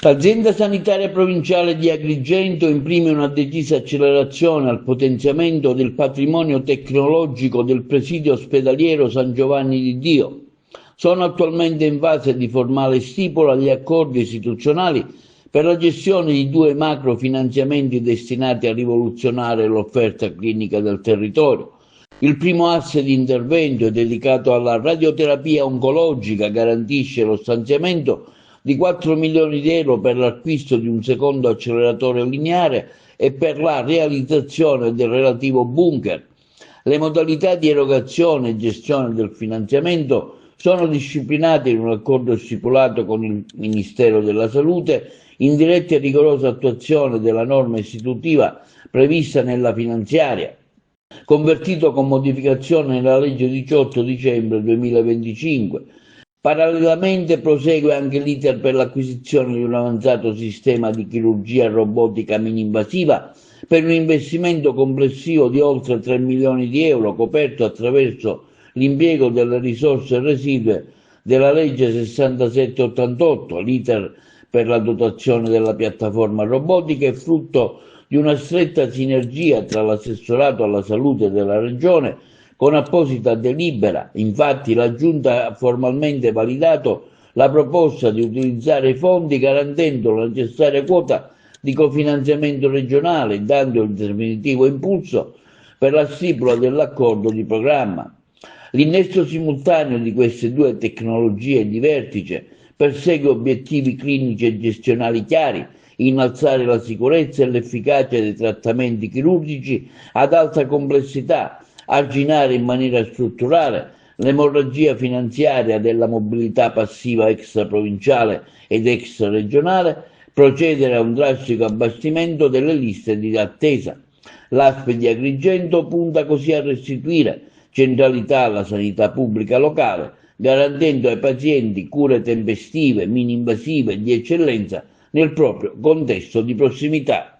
L'azienda sanitaria provinciale di Agrigento imprime una decisa accelerazione al potenziamento del patrimonio tecnologico del presidio ospedaliero San Giovanni di Dio. Sono attualmente in fase di formale stipula gli accordi istituzionali per la gestione di 2 macrofinanziamenti destinati a rivoluzionare l'offerta clinica del territorio. Il primo asse di intervento è dedicato alla radioterapia oncologica, garantisce lo stanziamento di 4 milioni di euro per l'acquisto di un secondo acceleratore lineare e per la realizzazione del relativo bunker. Le modalità di erogazione e gestione del finanziamento sono disciplinate in un accordo stipulato con il Ministero della Salute in diretta e rigorosa attuazione della norma istitutiva prevista nella finanziaria, convertito con modificazione nella legge 18 dicembre 2025. Parallelamente prosegue anche l'iter per l'acquisizione di un avanzato sistema di chirurgia robotica mini-invasiva per un investimento complessivo di oltre 3 milioni di euro coperto attraverso l'impiego delle risorse residue della legge 6788. L'iter per la dotazione della piattaforma robotica è frutto di una stretta sinergia tra l'assessorato alla salute della regione con apposita delibera. Infatti la Giunta ha formalmente validato la proposta di utilizzare i fondi garantendo la necessaria quota di cofinanziamento regionale, dando il definitivo impulso per la stipula dell'accordo di programma. L'innesto simultaneo di queste 2 tecnologie di vertice persegue obiettivi clinici e gestionali chiari: innalzare la sicurezza e l'efficacia dei trattamenti chirurgici ad alta complessità, arginare in maniera strutturale l'emorragia finanziaria della mobilità passiva extraprovinciale ed extraregionale, procedere a un drastico abbattimento delle liste di attesa. L'ASP di Agrigento punta così a restituire centralità alla sanità pubblica locale, garantendo ai pazienti cure tempestive, mini-invasive e di eccellenza nel proprio contesto di prossimità.